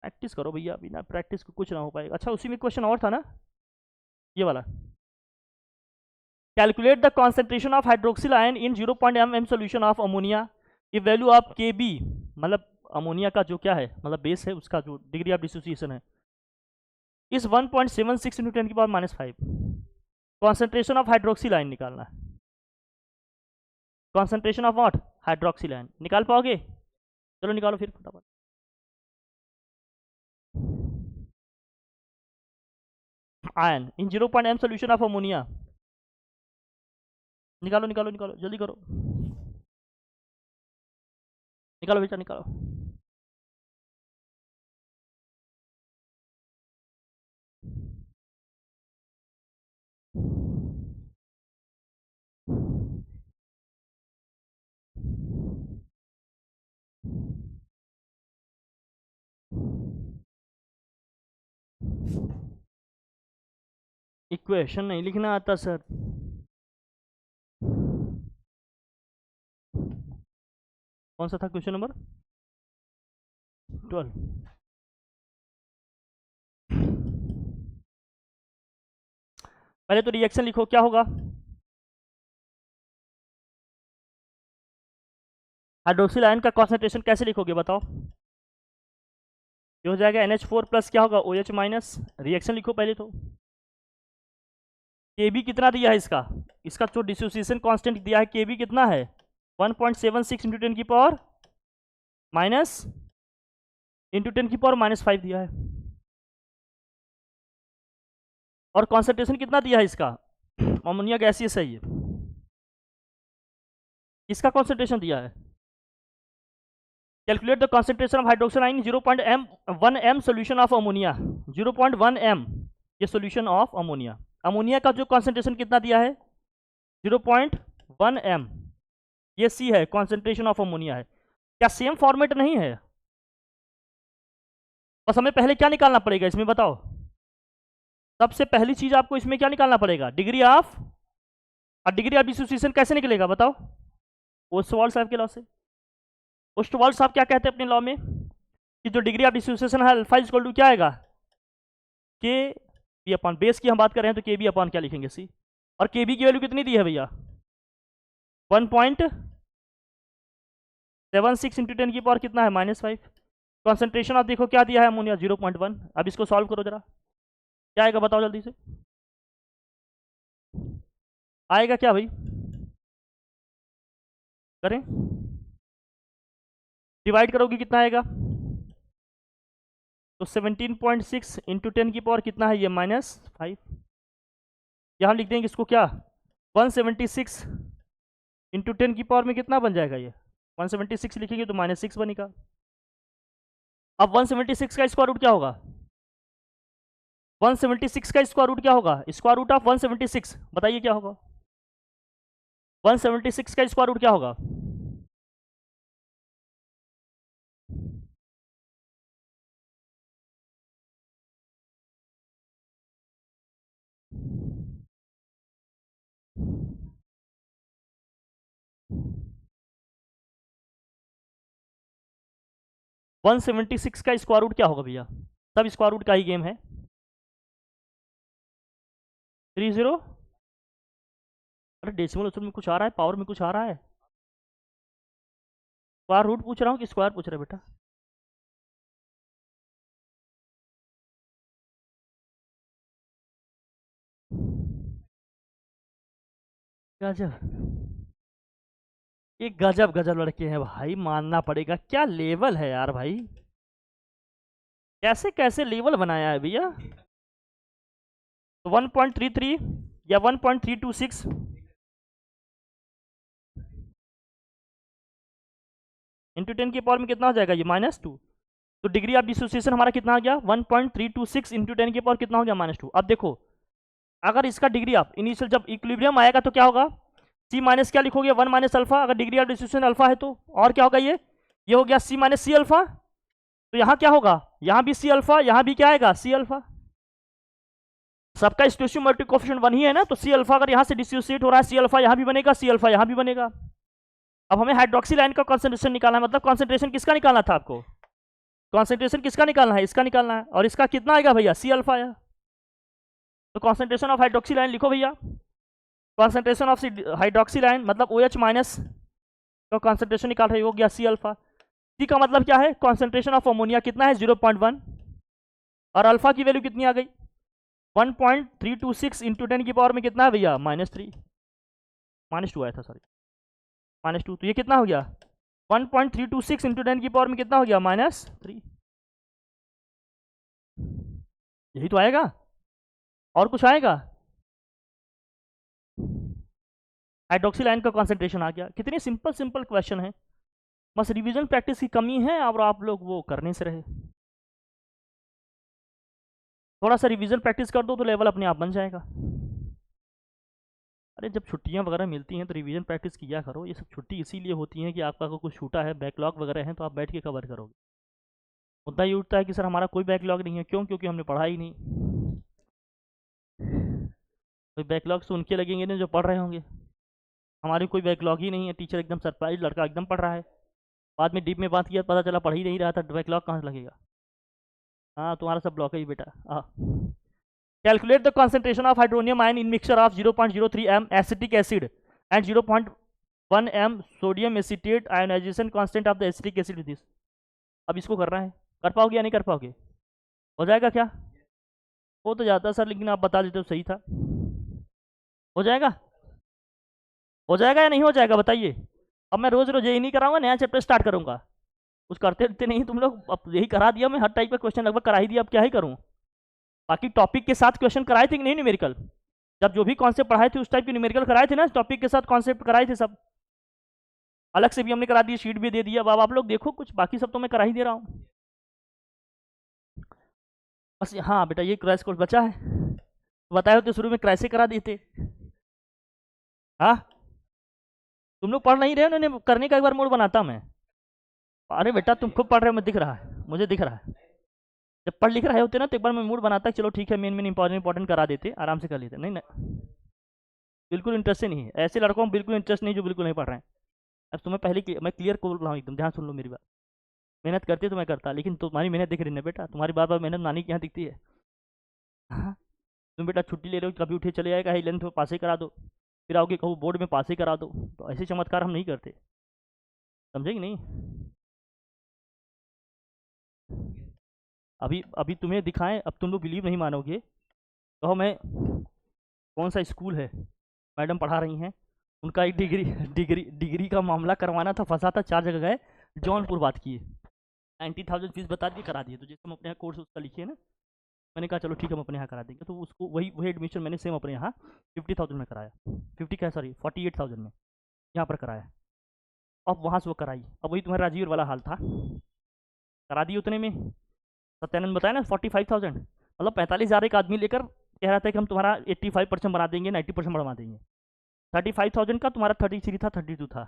प्रैक्टिस करो भैया, बिना प्रैक्टिस को कुछ ना हो पाएगा। अच्छा उसी में क्वेश्चन और था ना ये वाला, calculate the concentration of hydroxyl ion in 0.mm solution of ammonia, ये वैल्यू ऑफ Kb, मतलब अमोनिया का जो क्या है मतलब बेस है, उसका जो डिग्री ऑफ डिसोसिएशन है इस 1.76 इंटू 10 की power -5। Concentration of hydroxyl ion निकालना है, concentration of what, hydroxyl ion, निकाल पाओगे, चलो निकालो फिर फटाफट। Ion in 0.m solution of ammonia, निकालो निकालो निकालो जल्दी करो, निकालो बेटा निकालो। इक्वेशन नहीं लिखना आता सर। कौन सा था क्वेश्चन नंबर 12? पहले तो रिएक्शन लिखो, क्या होगा? हाइड्रोक्सिल आयन का कॉन्सेंट्रेशन कैसे लिखोगे बताओ? ये हो जाएगा NH4 प्लस क्या होगा OH माइनस। रिएक्शन लिखो पहले तो। Kb कितना दिया है इसका? इसका जो डिसोसिएशन कांस्टेंट दिया है Kb कितना है? 1.76 इंटू 10 की पावर माइनस इंटू 10 की पावर -5 दिया है। और कॉन्सेंट्रेशन कितना दिया है इसका? अमोनिया गैसियस है ये। इसका कॉन्सेंट्रेशन दिया है। Calculate the concentration of hydroxyl ion 0.1 m solution of ammonia. 0.1 m ये सोल्यूशन ऑफ अमोनिया। अमोनिया का जो कॉन्सेंट्रेशन कितना दिया है? 0.1 m। ये सी है, कॉन्सेंट्रेशन ऑफ अमोनिया है। क्या सेम फॉर्मेट नहीं है? बस हमें पहले क्या निकालना पड़ेगा इसमें बताओ? सबसे पहली चीज आपको इसमें क्या निकालना पड़ेगा? Degree of. और डिग्री ऑफ डिसोसिएशन कैसे निकलेगा बताओ? ओस्टवाल्ड साहब के लॉ से। ओस्टवाल्ड साहब क्या कहते हैं अपने लॉ में कि जो डिग्री ऑफ डिसोसिएशन है अल्फा इक्वल टू क्या आएगा? के बी अपॉन बेस की हम बात कर रहे हैं तो के बी अपॉन क्या लिखेंगे? सी। और के बी की वैल्यू कितनी दी है भैया? 1.76 इंटू 10 की पावर कितना है? -5। कॉन्सेंट्रेशन आप देखो क्या दिया है अमोनिया? 0.1। अब इसको सॉल्व करो जरा, क्या आएगा बताओ जल्दी से। आएगा क्या भाई? करें, डिवाइड करोगे कितना आएगा? तो 17.6 इंटू 10 की पावर कितना है ये? -5। यहाँ लिख देंगे इसको क्या? 176 इंटू 10 की पावर में कितना बन जाएगा ये? 176 लिखेंगे तो -6 बनेगा। अब 176 का स्क्वायर रूट क्या होगा? 176 का स्क्वायर रूट क्या होगा? स्क्वायर रूट ऑफ 176 बताइए क्या होगा? 176 का स्क्वायर रूट क्या होगा? 176 का स्क्वायर रूट क्या होगा भैया? सब स्क्वायर रूट का ही गेम है। 30। अरे डेसिमल उसमें कुछ आ रहा है, पावर में कुछ आ रहा है। स्क्वायर रूट पूछ रहा हूँ कि स्क्वायर पूछ रहा है बेटा? गजब, ये गजब गजब लड़के हैं भाई, मानना पड़ेगा। क्या लेवल है यार भाई, कैसे कैसे लेवल बनाया है भैया। तो 1.33 या 1.326 इंटू 10 की पावर में कितना हो जाएगा ये? -2। तो डिग्री ऑफ डिसोसिएशन हमारा कितना आ गया? 1.326 इंटू 10 की पावर कितना हो गया? -2। अब देखो, अगर इसका डिग्री ऑफ इनिशियल जब इक्विलिब्रियम आएगा तो क्या होगा? सी माइनस क्या लिखोगे? 1 माइनस अल्फा। अगर डिग्री ऑफ डिसोसिएशन अल्फा है तो और क्या होगा? ये हो गया सी माइनस सी अल्फा। तो यहाँ क्या होगा? यहाँ भी सी अल्फा, यहाँ भी क्या आएगा? C alpha. सबका स्टोइचियोमेट्रिक कोएफिशिएंट 1 ही है ना, तो सी अल्फा अगर यहाँ से डिसोसिएट हो रहा है, सी अल्फा यहाँ भी बनेगा, सी अल्फा यहाँ भी बनेगा। अब हमें हाइड्रोक्सिल आयन का कॉन्सेंट्रेशन निकालना है, मतलब कॉन्सेंट्रेशन किसका निकालना था आपको? कॉन्सेंट्रेशन किसका निकालना है? इसका निकालना है। और इसका कितना आएगा भैया? सी अल्फा है। तो कॉन्सेंट्रेशन ऑफ हाइड्रोक्सिल आयन लिखो भैया। कॉन्सेंट्रेशन ऑफ हाइड्रोक्सिल आयन मतलब OH माइनस का कॉन्सेंट्रेशन निकाल रहे हो गया सी अल्फा। सी का मतलब क्या है? कॉन्सेंट्रेशन ऑफ अमोनिया कितना है? 0.1। और अल्फा की वैल्यू कितनी आ गई? 1.326 इंटू 10 की पावर में कितना है भैया? -3। -2 आया था, सॉरी, -2। तो ये कितना हो गया? 1.326 इंटू 10 की पावर में कितना हो गया? -3। यही तो आएगा, और कुछ आएगा? हाइड्रोक्सिल आयन का कॉन्सेंट्रेशन आ गया। कितनी सिंपल सिंपल क्वेश्चन है, बस रिवीजन प्रैक्टिस की कमी है और आप लोग वो करने से रहे। थोड़ा सा रिवीजन प्रैक्टिस कर दो तो लेवल अपने आप बन जाएगा। अरे जब छुट्टियां वगैरह मिलती हैं तो रिवीजन प्रैक्टिस किया करो। ये सब छुट्टी इसीलिए होती हैं कि आपका अगर कुछ छूटा है, बैकलॉग वगैरह हैं, तो आप बैठ के कवर करोगे। मुद्दा ये उठता है कि सर हमारा कोई बैकलॉग नहीं है। क्यों? क्योंकि हमने पढ़ा ही नहीं। कोई बैकलॉग से उनके लगेंगे ना जो पढ़ रहे होंगे, हमारी कोई बैकलॉग ही नहीं है। टीचर एकदम सरप्राइज, लड़का एकदम पढ़ रहा है। बाद में डीप में बात किया, पता चला पढ़ ही नहीं रहा था, बैकलॉग कहाँ से लगेगा। हाँ, तुम्हारा सब ब्लॉक है ही बेटा। हाँ, calculate the concentration of hydronium ion in mixture of 0.03 m acetic acid and 0.1 m sodium acetate ionisation constant of the acetic acid with this. अब इसको करना है, कर पाओगे या नहीं कर पाओगे? हो जाएगा क्या? हो तो जाता सर, लेकिन आप बता देते तो सही था। हो जाएगा? हो जाएगा या नहीं हो जाएगा बताइए। अब मैं रोज रोज यही नहीं कराऊंगा, नया चैप्टर स्टार्ट करूंगा। कुछ करते रहते नहीं तुम लोग। अब यही करा दिया मैं, हर टाइप का क्वेश्चन लगभग करा ही दिया, अब क्या ही करूँ। बाकी टॉपिक के साथ क्वेश्चन कराए थे कि नहीं न्यूमेरिकल? जब जो भी कॉन्सेप्ट पढ़ाए थे उस टाइप के न्यूमेरिकल कराए थे ना, टॉपिक के साथ कॉन्सेप्ट कराए थे सब। अलग से भी हमने करा दिया, शीट भी दे दिया। अब आप लोग देखो कुछ, बाकी सब तो मैं करा ही दे रहा हूँ। बस हाँ बेटा, ये क्रैश कोर्स बचा है। बताए होते शुरू में क्रैशे करा देते। हाँ, तुम लोग पढ़ नहीं रहे हो, उन्होंने करने का एक बार मूड बनाता मैं। अरे बेटा तुम खूब पढ़ रहे हो, मैं दिख रहा है, मुझे दिख रहा है। जब पढ़ लिख रहे होते ना तो एक बार मैं मूड बनाता चलो ठीक है, मेन इंपॉर्टेंट करा देते, आराम से कर लेते। नहीं ना, बिल्कुल इंटरेस्ट नहीं है। ऐसे लड़कों में बिल्कुल इंटरेस्ट नहीं जो बिल्कुल नहीं पढ़ रहे हैं। अब तुम्हें पहले मैं क्लियर बोल रहा हूँ एकदम, ध्यान सुन लो मेरी बात। मेहनत करते तो मैं करता, लेकिन तुम्हारी मेहनत दिख रही है बेटा, तुम्हारी बार बार मेहनत नानी के यहाँ दिखती है। हाँ, तुम बेटा छुट्टी ले रहे हो, कभी उठे चले जाएगा, ही लेंथ में पास ही करा दो, फिर आओगे कहूँ बोर्ड में पास ही करा दो। तो ऐसे चमत्कार हम नहीं करते, समझे कि नहीं? अभी अभी तुम्हें दिखाएं, अब तुम लोग बिलीव नहीं मानोगे। कहो मैं, कौन सा स्कूल है, मैडम पढ़ा रही हैं, उनका एक डिग्री का मामला करवाना था, फंसा था, 4 जगह गए, जौनपुर बात किए, 90,000 फीस बता दिए, करा दिए। तो जैसे हम अपने यहाँ कोर्स उसका लिखे ना, मैंने कहा चलो ठीक है हम अपने यहाँ करा देंगे। तो उसको वही एडमिशन मैंने सेम अपने यहाँ 50,000 में कराया, 50 क्या सॉरी 48,000 में यहाँ पर कराया। अब वहाँ से वो कराई, अब वही तुम्हारा राजीव वाला हाल था, करा दी उतने में। सत्यानंद बताया ना 45,000, मतलब 45,000 एक आदमी लेकर कह रहा था कि हम तुम्हारा 85% बना देंगे, 90% बढ़वा देंगे। 35,000 का तुम्हारा 33 था, 32 था।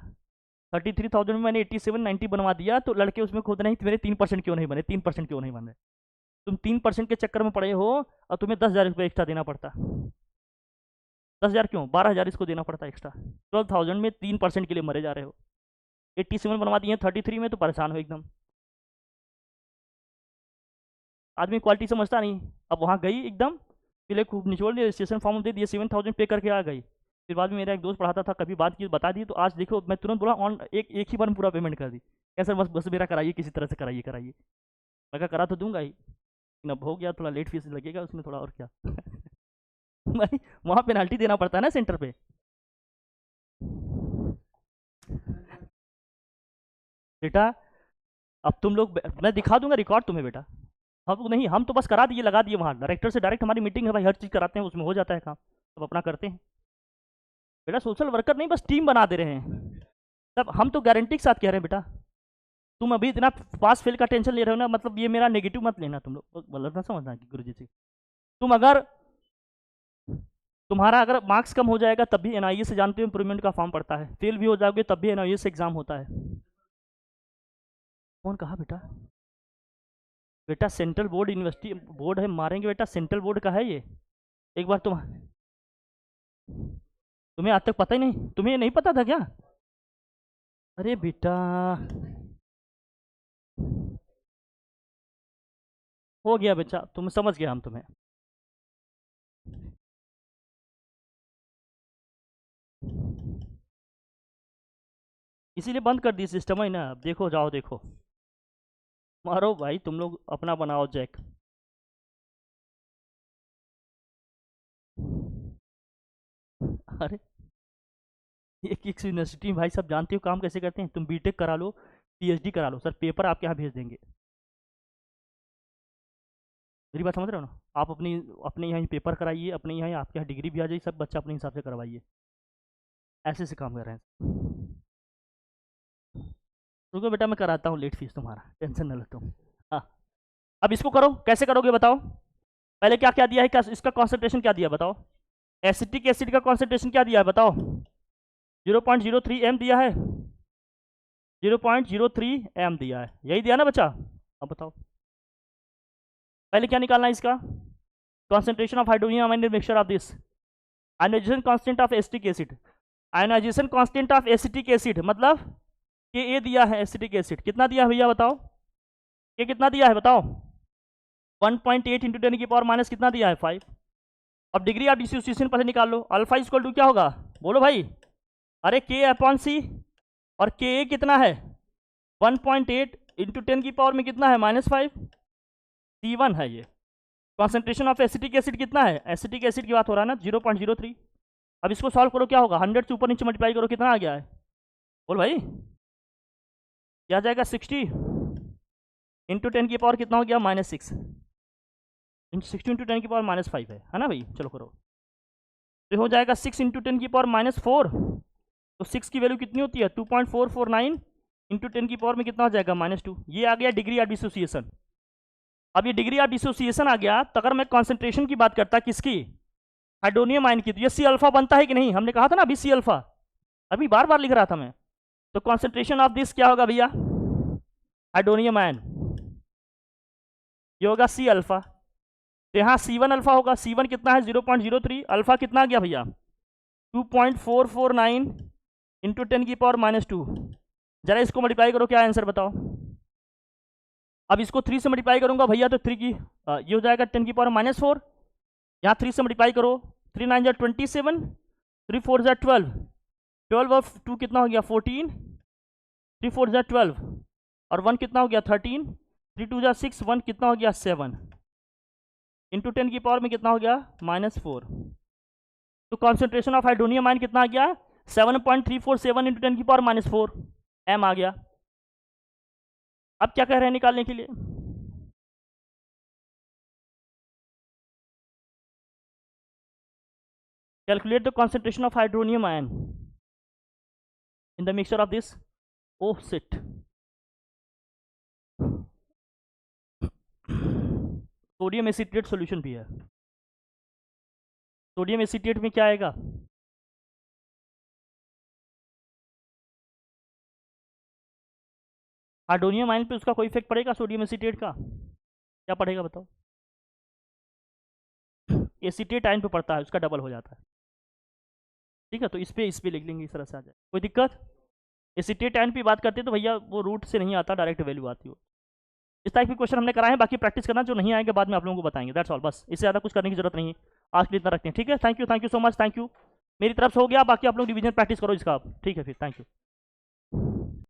33,000 में मैंने 87 90 बनवा दिया। तो लड़के उसमें खोद नहीं, मेरे 3% क्यों नहीं बने, 3% क्यों नहीं बने? तुम 3% के चक्कर में पड़े हो और तुम्हें 10,000 रुपये एक्स्ट्रा देना पड़ता। 10,000 क्यों, 12,000 इसको देना पड़ता एक्स्ट्रा। 12,000 में 3% के लिए मरे जा रहे हो। 87 बनवा दिए 33 में, तो परेशान हो एकदम। आदमी क्वालिटी समझता नहीं। अब वहाँ गई एकदम, पहले खूब निचोड़ दिया, रजिस्ट्रेशन फॉर्म दे दिया, 7,000 पे करके आ गई। फिर बाद में मेरा एक दोस्त पढ़ाता था, कभी बात की बता दी, तो आज देखो मैं तुरंत बोला ऑन एक ही बार में पूरा पेमेंट कर दी। कैसे बस बस मेरा कराइए, किसी तरह से कराइए कराइए। मैं कहा करा तो दूंगा ही, लेकिन अब हो गया, थोड़ा लेट फीस लगेगा उसमें थोड़ा, और क्या। भाई वहाँ पेनाल्टी देना पड़ता है ना सेंटर पे। बेटा अब तुम लोग, मैं दिखा दूंगा रिकॉर्ड तुम्हें बेटा। हम लोग नहीं, हम तो बस करा दिए, लगा दिए वहाँ, डायरेक्टर से डायरेक्ट हमारी मीटिंग है भाई, हर चीज़ कराते हैं, उसमें हो जाता है काम, सब अपना करते हैं। बेटा सोशल वर्कर नहीं, बस टीम बना दे रहे हैं। तब हम तो गारंटी के साथ कह रहे हैं बेटा। तुम अभी इतना पास फेल का टेंशन ले रहे हो ना, मतलब ये मेरा नेगेटिव मत लेना तुम लोग, गलत ना समझना कि गुरुजी से। तुम अगर, तुम्हारा अगर मार्क्स कम हो जाएगा तब भी एनआईए से जानते हो इंप्रूवमेंट का फॉर्म पड़ता है, फेल भी हो जाओगे तब भी एनआईए से एग्जाम होता है। कौन कहा बेटा? बेटा सेंट्रल बोर्ड यूनिवर्सिटी बोर्ड है, मारेंगे बेटा, सेंट्रल बोर्ड का है ये। एक बार तुम्हें आज तक पता ही नहीं, तुम्हें ये नहीं पता था क्या? अरे बेटा हो गया बेटा, तुम समझ गया हम तुम्हें। इसीलिए बंद कर दी सिस्टम है ना। अब देखो, जाओ देखो, मारो भाई, तुम लोग अपना बनाओ जैक। अरे एक यूनिवर्सिटी में भाई सब जानते हो काम कैसे करते हैं। तुम बीटेक करा लो, पीएचडी करा लो, सर पेपर आपके यहाँ भेज देंगे। मेरी बात समझ रहे हो ना? आप अपनी अपने यहाँ पेपर कराइए, अपने यहाँ आपके यहाँ डिग्री भी आ जाए, सब बच्चा अपने हिसाब से करवाइए। ऐसे से काम कर रहे हैं। रुको बेटा मैं कराता हूँ लेट फीस, तुम्हारा टेंशन न लो तुम। हाँ, अब इसको करो, कैसे करोगे बताओ? पहले क्या क्या दिया है, क्या इसका कॉन्सेंट्रेशन क्या दिया बताओ? एसिटिक एसिड का कॉन्सेंट्रेशन क्या दिया है बताओ? 0.03 m दिया है, 0.03 m दिया है, यही दिया ना बच्चा? अब बताओ। पहले क्या निकालना है इसका, concentration of hydronium amine mixture of this, ionisation constant of acetic acid, ionisation constant of acetic acid मतलब कि ए दिया है एसिटिक एसिड, कितना दिया है भैया बताओ, ये कितना दिया है बताओ, 1.8 इंटू 10 की पावर माइनस कितना दिया है 5। अब डिग्री ऑफ डिसोसिएशन पर निकाल लो, अल्फा इक्वल टू क्या होगा बोलो भाई, अरे के अपॉन सी, और के ए कितना है 1.8 इंटू 10 की पावर में कितना है -5, C1 है ये। कॉन्सेंट्रेशन ऑफ एसिटिक एसिड कितना है, एसिटिक एसिड की बात हो रहा है ना 0.03। अब इसको सॉल्व करो क्या होगा, 100 से ऊपर नीचे मल्टीप्लाई करो कितना आ गया है बोल भाई, क्या आ जाएगा 60 इंटू 10 की पावर कितना हो गया -6, 60 इंटू 10 की पावर -5 है ना भाई, चलो करो तो हो जाएगा 6 इंटू 10 की पावर -4, तो 6 की वैल्यू कितनी होती है 2.449 इंटू 10 की पावर में कितना हो जाएगा -2। ये आ गया डिग्री ऑफ डिसोसिएशन। अब ये डिग्री ऑफ डिसोसिएशन आ गया, तो अगर मैं कॉन्सेंट्रेशन की बात करता किसकी, हाइड्रोनियम आयन की, तो ये सी अल्फा बनता है कि नहीं, हमने कहा था ना अभी सी अल्फा, अभी बार बार लिख रहा था मैं, तो कॉन्सेंट्रेशन ऑफ दिस क्या होगा भैया, हाइड्रोनियम आयन, ये होगा सी अल्फा, तो यहाँ C1 अल्फा होगा, C1 कितना है 0.03, अल्फा कितना आ गया भैया 2.449 इंटू 10 की पावर -2। जरा इसको मल्टीप्लाई करो क्या आंसर बताओ, अब इसको 3 से मल्टीप्लाई करूंगा भैया तो 3 की ये हो जाएगा 10 की पावर -4, यहाँ 3 से मल्टीप्लाई करो, 3 9 27, 3 4 12, 12 और 2 कितना हो गया 14, 3 4 12 और 1 कितना हो गया 13, 3 2 6, 1 कितना हो गया 7 इंटू 10 की पावर में कितना हो गया -4। तो कॉन्सेंट्रेशन ऑफ हाइड्रोनियम आयन कितना आ गया 7.347 इंटू 10 की पावर -4 m आ गया। अब क्या कह रहे हैं निकालने के लिए, calculate the concentration of hydronium ion in the mixture of this, oh shit, sodium acetate solution भी है, सोडियम एसिटेट में क्या आएगा, हाइड्रोनियम आयन पे उसका कोई इफेक्ट पड़ेगा सोडियम एसिटेट का, क्या पड़ेगा बताओ, एसिटेट आयन पे पड़ता है उसका डबल हो जाता है, ठीक है, तो इस पे लिख लेंगे इस तरह से आ जाए, कोई दिक्कत। एसिटेट आयन पे बात करते हैं तो भैया वो रूट से नहीं आता, डायरेक्ट वैल्यू आती हो। इस टाइप के क्वेश्चन हमने कराए हैं, बाकी प्रैक्टिस करना, जो नहीं आएंगे बाद में आप लोगों को बताएंगे, दैट्स ऑल, बस इससे ज़्यादा कुछ करने की जरूरत नहीं है, आज के लिए इतना रखते हैं, ठीक है, thank you so much, thank you, मेरी तरफ से हो गया, बाकी आप लोग डिवीजन प्रैक्टिस करो इसका, ठीक है फिर, थैंक यू।